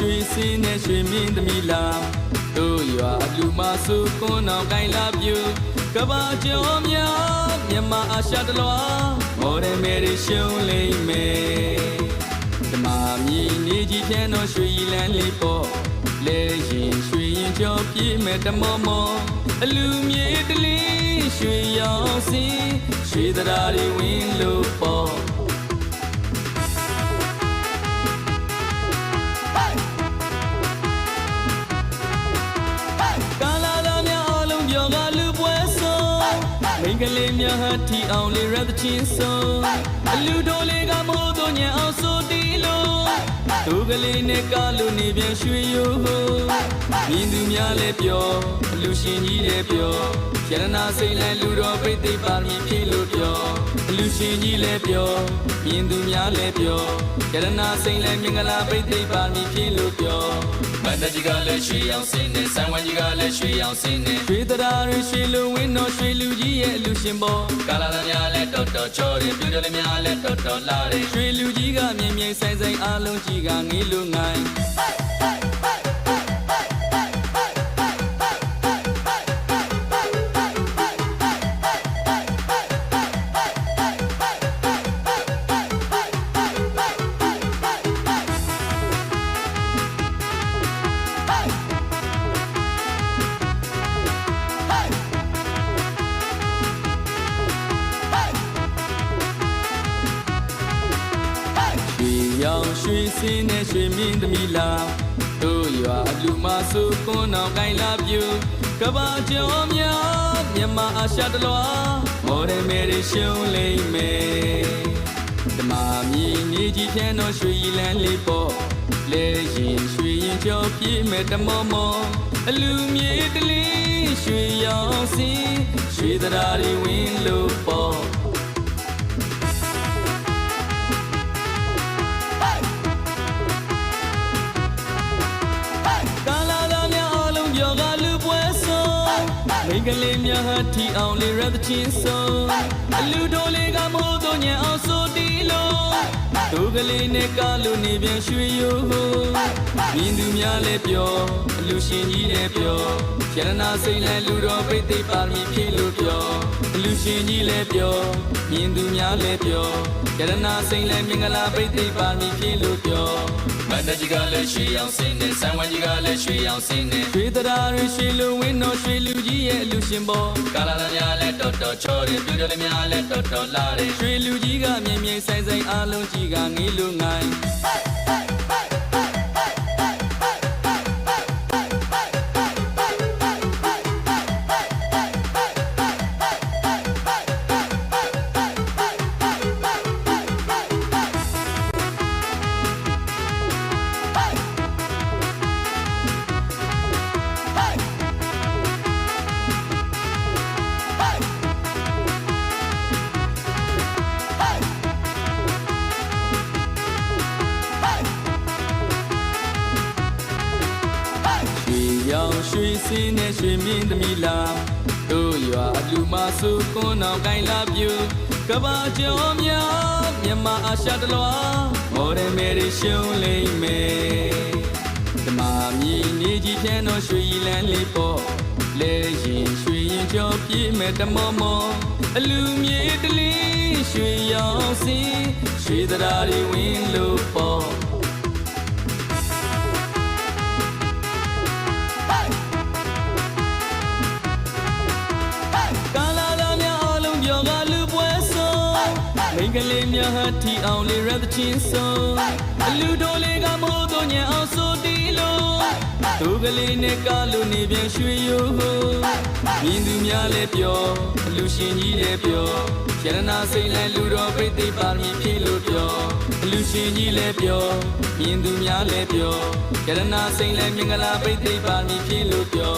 ရွှေစင်းနဲ့ရွှေမင်းသမီးလာတို့ရွာလူမစုကွန်းအောင်ကိုင်လာပြူကဘာကျော်များမြန်မာအာရှတလွာမော်ဒယ်မယ်ရီရှုံးလိမ့်မယ်ဓမ္မမြည်နေကြီးဖြန်းတော့ရွှေလန်းလေးပေါ့လဲရင်ရွှေရင်ကြောပြည့်မဲ့တမောမောအလူမြေတလင်းရွှေရောင်စင်းရွှေတရားတွေဝင်လို့ပေါ့မိန်းကလေးများဟာထီအောင်လေးရတဲ့ချင်းဆုံးအလူတော်လေးကမိုးတို့ညံအောင်ဆိုတီလို့ဒုကလေးနဲ့ကားလို့နေပြန်ရွှေရိုးမြင်သူများလည်းပြောအလူရှင်ကြီးလည်းပြောရတနာစိတ်လည်းလူတော်ပိတ်သိပ်ပါမီဖြစ်လို့ပြောအလူရှင်ကြီးလည်းပြောမြင်သူများလည်းပြောရတနာစိတ်လည်းမင်္ဂလာပိတ်သိပ်ပါမီဖြစ်လို့ပြောမန္တကြီးကလည်းရွှေရောင်စင်းနဲ့ဆံဝမ်းကြီးကလည်းရွှေရောင်စင်းနဲ့ရွှေတရားတွေရွှေလူဝင်းတော်ရွှေလူကြီးရဲ့အလူရှင်ပေါ်ကာလာများလည်းတော်တော်ချောတယ်ပြူတယ်လည်းများလည်းတော်တော်လာတယ်ရွှေလူကြီးကမြင်မြင်ဆိုင်ဆိုင်အားလုံးကြီးကငေးလို့ငိုင်းရောင်ရွှေစင်းနဲ့ရွှေမင်းသမီးလာတို့ရွာလူမစုကွန်းအောင်ကိုင်လာပြူကဘာကျော်များမြန်မာအာရှတလွာမော်ဒယ်မယ်ရီရှုံးလိမ့်မယ်ဓမ္မမြည်နေကြီးဖြန်းတော့ရွှေလန်းလေးပေါ့လဲရင်ရွှေရင်ကြောပြည့်မဲ့တမောမောအလူမြေတလင်းရွှေရောင်စင်းရွှေတရားတွေဝင်လို့ပေါ့မိန်းကလေးများဟာထီအောင်လေးရတဲ့ချင်းဆုံးအလူတော်လေးကမိုးတို့ညံအောင်ဆိုတီလို့ဒုကလေးနဲ့ကားလို့နေပြန်ရွှေရိုးမြင်သူများလည်းပြောအလူရှင်ကြီးလည်းပြောရတနာစိတ်လည်းလူတော်ပိတ်သိပ်ပါမီဖြစ်လို့ပြောအလူရှင်ကြီးလည်းပြောမြင်သူများလည်းပြောရတနာစိတ်လည်းမင်္ဂလာပိတ်သိပ်ပါမီဖြစ်လို့ပြောမန္တကြီးကလည်းရွှေရောင်စင်းနဲ့ဆံဝမ်းကြီးကလည်းရွှေရောင်စင်းနဲ့ရွှေတရားတွေရွှေလူဝင်းတော်ရွှေလူကြီးရဲ့အလူရှင်ပေါ်ကာလာများလည်းတော်တော်ချောတယ်ပြူတယ်လည်းများလည်းတော်တော်လာတယ်ရွှေလူကြီးကမြင်မြင်ဆိုင်ဆိုင်အားလုံးကြီးကငေးလို့ငိုင်းရောင်ရွှေစင်းနဲ့ရွှေမင်းသမီးလာတို့ရွာလူမစုကွန်းအောင်ကိုင်လာပြူကဘာကျော်များမြန်မာအာရှတလွာမော်ဒယ်မယ်ရီရှုံးလိမ့်မယ်ဓမ္မမြည်နေကြီးဖြန်းတော့ရွှေလန်းလေးပေါ့လဲရင်ရွှေရင်ကြောပြည့်မဲ့တမောမောအလူမြေတလင်းရွှေရောင်စင်းရွှေတရားတွေဝင်လို့ပေါ့မိန်းကလေးများဟာထီအောင်လေးရတဲ့ချင်းဆုံးအလူတော်လေးကမိုးတို့ညံအောင်ဆိုတီလို့ဒုကလေးနဲ့ကားလို့နေပြန်ရွှေရိုးမြင်သူများလည်းပြောအလူရှင်ကြီးလည်းပြောရတနာစိတ်လည်းလူတော်ပိတ်သိပ်ပါမီဖြစ်လို့ပြောအလူရှင်ကြီးလည်းပြောမြင်သူများလည်းပြောရတနာစိတ်လည်းမင်္ဂလာပိတ်သိပ်ပါမီဖြစ်လို့ပြော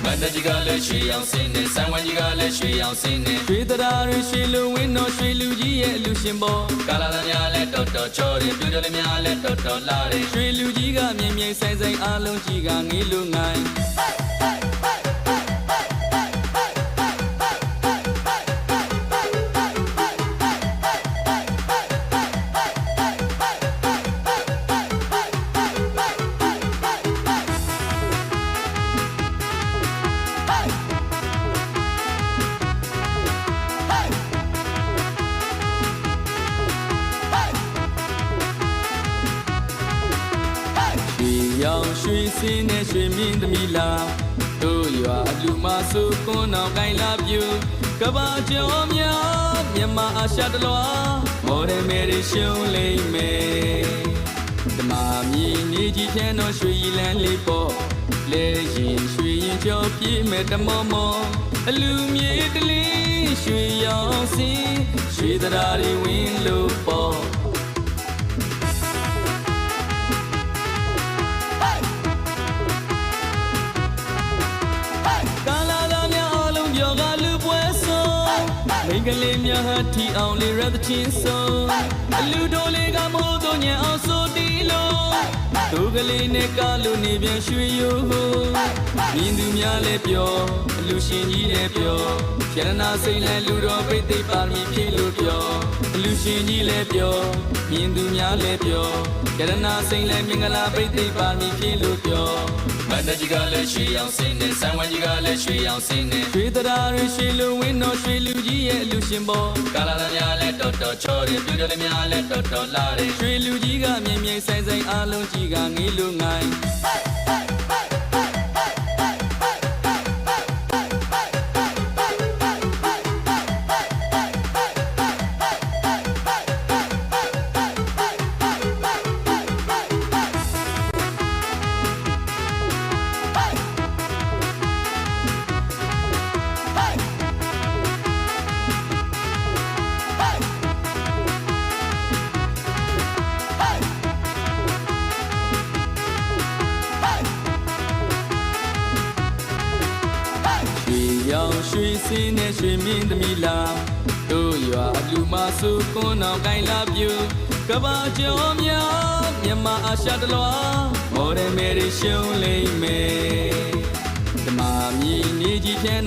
မန္တကြီးကလည်းရွှေရောင်စင်းနဲ့ဆံဝမ်းကြီးကလည်းရွှေရောင်စင်းနဲ့ရွှေတရားတွေရွှေလူဝင်းတော်ရွှေလူကြီးရဲ့အလူရှင်ပေါ်ကာလာများလည်းတော်တော်ချောတယ်ပြူတယ်လည်းများလည်းတော်တော်လာတယ်ရွှေလူကြီးကမြင်မြင်ဆိုင်ဆိုင်အားလုံးကြီးကငေးလို့ငိုင်း ရောင်ရွှေစင်းနဲ့ရွှေမင်းသမီးလာတို့ရွာလူမဆုကွန်းအောင်ကိုင်းလာပြူကဘာကျော်များမြန်မာအာရှတလွာမော်ဒယ်မယ်ရီရှုံးလိမ့်မယ်ဓမ္မမြည်နေကြီးဖြန်းတော့ရွှေရည်လန်းလေးပေါ့လဲရင်ရွှေရင်ကြောပြည့်မဲ့တမောမောအလူမြေတလေးရွှေရောင်စင်းရွှေတရားတွေဝင်လို့ပေါ့မိန်းကလေးများဟာထီအောင်လေးရတဲ့ချင်းဆုံးအလူတော်လေးကမိုးတော့ညံအောင်ဆိုတီလို့သူကလေးနဲ့ကားလို့နေပြန်ရွှေရိုးမြင်သူများလည်းပြောအလူရှင်ကြီးလည်းပြောရတနာစိတ်လည်းလူတော်ပိတ်သိပ်ပါမီဖြစ်လို့ပြောအလူရှင်ကြီးလည်းပြောမြင်သူများလည်းပြောရတနာစိတ်လည်းမင်္ဂလာပိတ်သိပ်ပါမီဖြစ်လို့ပြောမန္တကြီးကလည်းရွှေရောင်စင်းနဲ့ဆံဝမ်းကြီးကလည်းရွှေရောင်စင်းနဲ့ရွှေတရားတွေရွှေလူဝင်းတော်ရွှေလူကြီးရဲ့လူရှင်ပေါ်ကာလာလာများလည်းတော်တော်ချောတယ်ပြူတယ်များလည်းတော်တော်လာတယ်ရွှေလူကြီးကမြင်မြင်ဆိုင်ဆိုင်အားလုံးကြီးကငေးလူငိုင်းရောင်ရွှေစင်းနဲ့ရွှေမင်းသမီးလာတို့ရွာလူမဆုကွန်းအောင်ကိုင်းလာပြူကဘာကျော်များမြန်မာအာရှတလွာမော်ဒယ်မယ်ရီရှုံးလိမ့်မယ်ဓမ္မမြည်နေကြီးဖြန်း